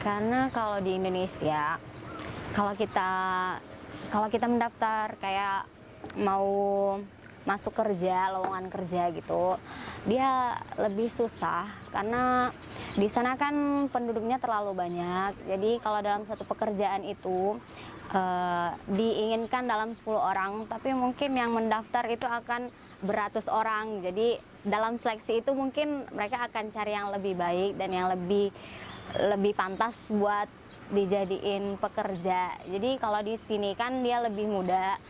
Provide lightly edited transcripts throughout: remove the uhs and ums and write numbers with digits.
Karena kalau di Indonesia, kalau kita kalau kita mendaftar kayak mau masuk kerja, lowongan kerja gitu, dia lebih susah karena di sana kan penduduknya terlalu banyak. Jadi kalau dalam satu pekerjaan itu diinginkan dalam 10 orang, tapi mungkin yang mendaftar itu akan beratus orang. Jadi dalam seleksi itu mungkin mereka akan cari yang lebih baik dan yang lebih lebih pantas buat dijadiin pekerja. Jadi kalau di sini kan dia lebih muda.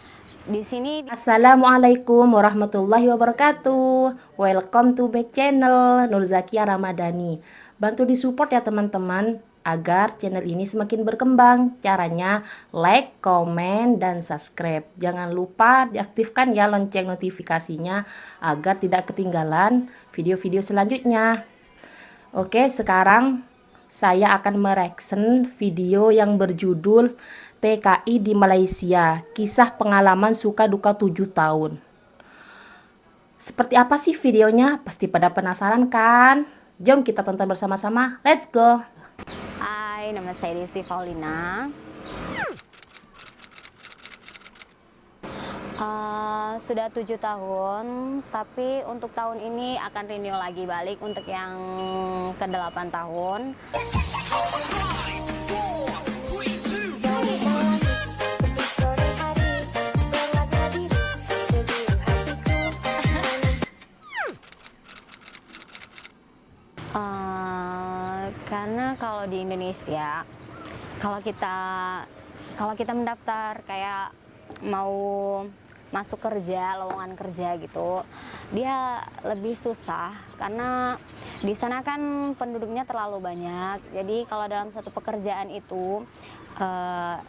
Di sini Assalamualaikum warahmatullahi wabarakatuh. Welcome to back channel Nurzakia Ramadhani. Bantu disupport ya teman-teman agar channel ini semakin berkembang. Caranya like, komen, dan subscribe. Jangan lupa diaktifkan ya lonceng notifikasinya agar tidak ketinggalan video-video selanjutnya. Oke, sekarang saya akan mereaction video yang berjudul TKI di Malaysia, kisah pengalaman suka duka 7 tahun. Seperti apa sih videonya? Pasti pada penasaran kan? Jom kita tonton bersama-sama. Let's go! Hai, nama saya Desi Paulina. Sudah 7 tahun, tapi untuk tahun ini akan renew lagi balik untuk yang ke-8 tahun. Karena kalau di Indonesia, kalau kita kalau kita mendaftar kayak mau masuk kerja, lowongan kerja gitu, dia lebih susah karena di sana kan penduduknya terlalu banyak. Jadi kalau dalam satu pekerjaan itu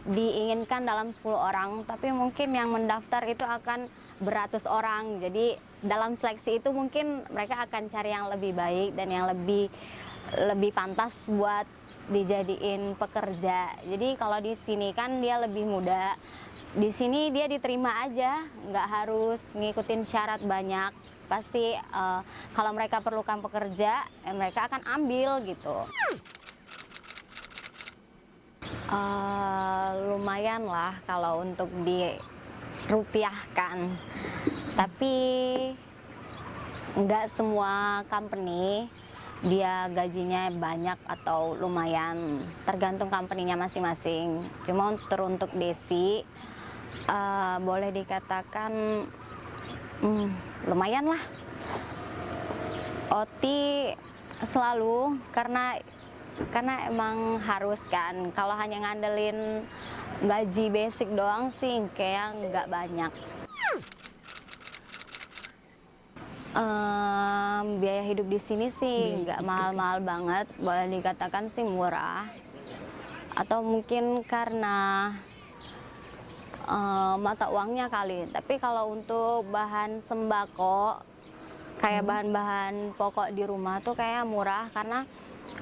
diinginkan dalam 10 orang, tapi mungkin yang mendaftar itu akan beratus orang. Jadi dalam seleksi itu mungkin mereka akan cari yang lebih baik dan yang lebih lebih pantas buat dijadiin pekerja. Jadi kalau di sini kan dia lebih muda. Di sini dia diterima aja, nggak harus ngikutin syarat banyak. Pasti kalau mereka perlukan pekerja, mereka akan ambil gitu. Lumayan lah kalau untuk dirupiahkan, tapi nggak semua company dia gajinya banyak atau lumayan, tergantung company-nya masing-masing. Cuma untuk Desi boleh dikatakan lumayan lah. OT selalu karena emang harus kan. Kalau hanya ngandelin gaji basic doang sih kayak nggak banyak. Biaya hidup di sini sih nggak mahal-mahal banget, boleh dikatakan sih murah. Atau mungkin karena mata uangnya kali. Tapi kalau untuk bahan sembako, kayak bahan-bahan pokok di rumah tuh kayak murah karena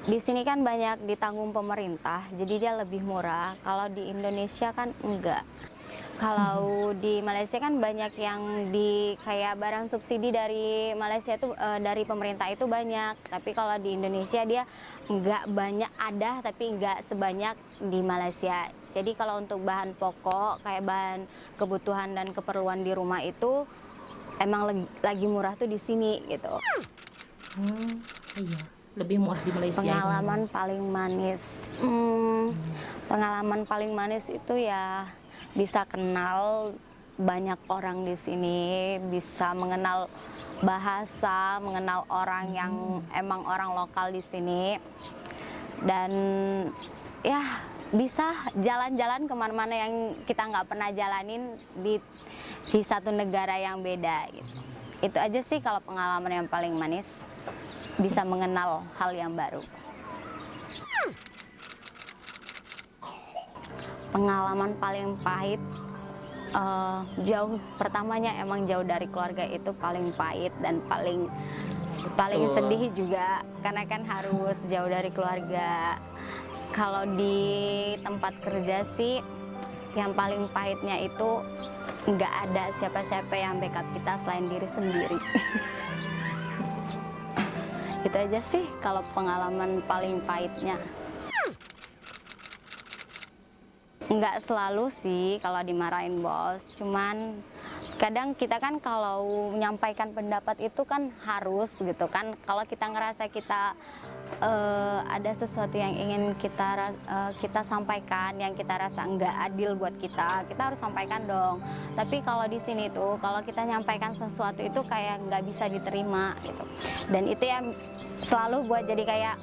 di sini kan banyak ditanggung pemerintah, jadi dia lebih murah. Kalau di Indonesia kan enggak. Kalau di Malaysia kan banyak yang kayak barang subsidi dari Malaysia itu dari pemerintah itu banyak. Tapi kalau di Indonesia dia enggak banyak ada, tapi enggak sebanyak di Malaysia. Jadi kalau untuk bahan pokok kayak bahan kebutuhan dan keperluan di rumah itu emang lagi murah tuh di sini gitu. Iya, lebih murah di Malaysia. Pengalaman paling manis, pengalaman paling manis itu ya bisa kenal banyak orang di sini, bisa mengenal bahasa, mengenal orang yang emang orang lokal di sini, dan ya bisa jalan-jalan kemana-mana yang kita nggak pernah jalanin di satu negara yang beda gitu. Itu aja sih kalau pengalaman yang paling manis, bisa mengenal hal yang baru. Pengalaman paling pahit, pertamanya emang jauh dari keluarga itu paling pahit dan paling sedih juga karena kan harus jauh dari keluarga. Kalau di tempat kerja sih yang paling pahitnya itu nggak ada siapa-siapa yang backup kita selain diri sendiri. Itu aja sih kalau pengalaman paling pahitnya. Nggak selalu sih kalau dimarahin bos, cuman kadang kita kan kalau menyampaikan pendapat itu kan harus gitu kan. Kalau kita ngerasa kita ada sesuatu yang ingin kita sampaikan, yang kita rasa nggak adil buat kita harus sampaikan dong. Tapi kalau di sini tuh, kalau kita nyampaikan sesuatu itu kayak nggak bisa diterima gitu. Dan itu yang selalu buat jadi kayak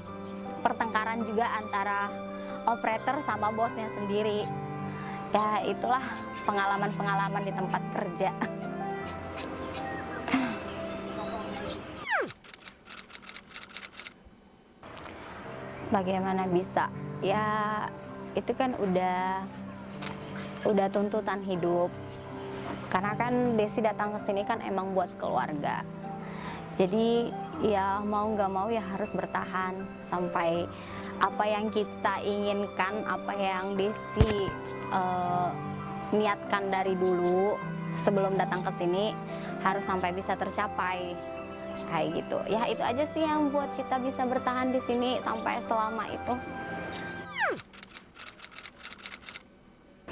pertengkaran juga antara operator sama bosnya sendiri. Ya itulah pengalaman-pengalaman di tempat kerja. Bagaimana bisa? Ya itu kan udah tuntutan hidup. Karena kan Desi datang ke sini kan emang buat keluarga. Jadi ya mau nggak mau ya harus bertahan sampai apa yang kita inginkan, apa yang Desi niatkan dari dulu sebelum datang ke sini harus sampai bisa tercapai. Kayak gitu. Ya itu aja sih yang buat kita bisa bertahan di sini sampai selama itu.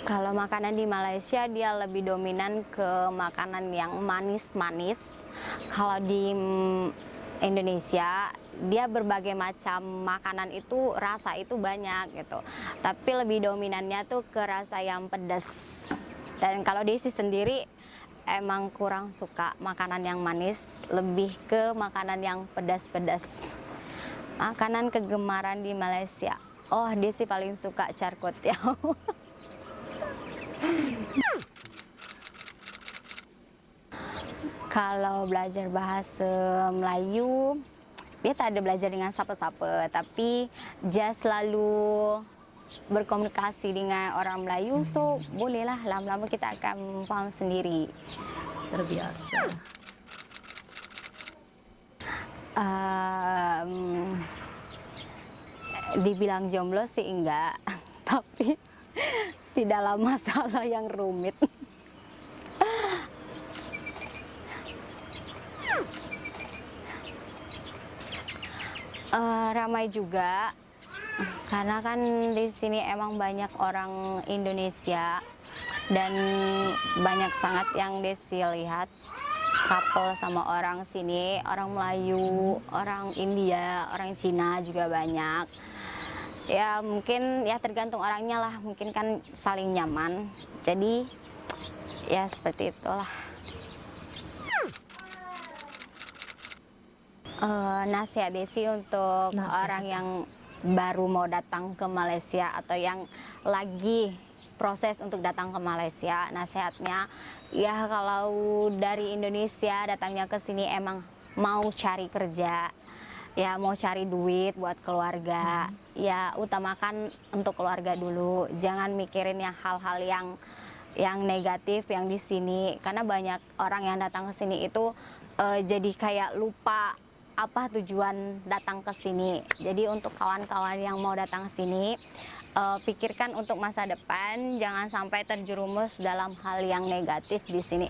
Kalau makanan di Malaysia dia lebih dominan ke makanan yang manis-manis. Kalau di Indonesia dia berbagai macam makanan itu rasa itu banyak gitu. Tapi lebih dominannya tuh ke rasa yang pedas. Dan kalau Desi sendiri emang kurang suka makanan yang manis, lebih ke makanan yang pedas-pedas. Makanan kegemaran di Malaysia. Oh, Desi paling suka char kway teow. Kalau belajar bahasa Melayu, dia tak ada belajar dengan siapa-siapa, tapi dia selalu berkomunikasi dengan orang Melayu, so bolehlah lama-lama kita akan paham sendiri. Terbiasa. Dibilang jomblo sih enggak, tapi tidaklah masalah yang rumit. Ramai juga, karena kan di sini emang banyak orang Indonesia dan banyak sangat yang Desi lihat couple sama orang sini, orang Melayu, orang India, orang Cina juga banyak. Ya mungkin ya tergantung orangnya lah, mungkin kan saling nyaman. Jadi ya seperti itulah. Nasihat Desi untuk orang yang baru mau datang ke Malaysia atau yang lagi proses untuk datang ke Malaysia, nasihatnya ya kalau dari Indonesia datangnya ke sini emang mau cari kerja, ya mau cari duit buat keluarga, ya utamakan untuk keluarga dulu, jangan mikirin yang hal-hal yang negatif yang di sini, karena banyak orang yang datang ke sini itu jadi kayak lupa apa tujuan datang ke sini. Jadi untuk kawan-kawan yang mau datang ke sini, pikirkan untuk masa depan, jangan sampai terjerumus dalam hal yang negatif di sini.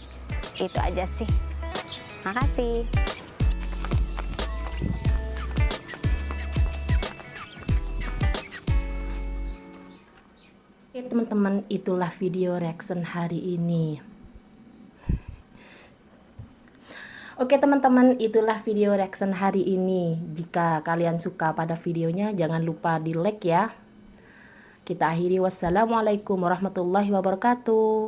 Itu aja sih. Makasih. Oke teman-teman, itulah video reaction hari ini. Oke teman-teman, itulah video reaction hari ini. Jika kalian suka pada videonya, jangan lupa di like ya. Kita akhiri, wassalamualaikum warahmatullahi wabarakatuh.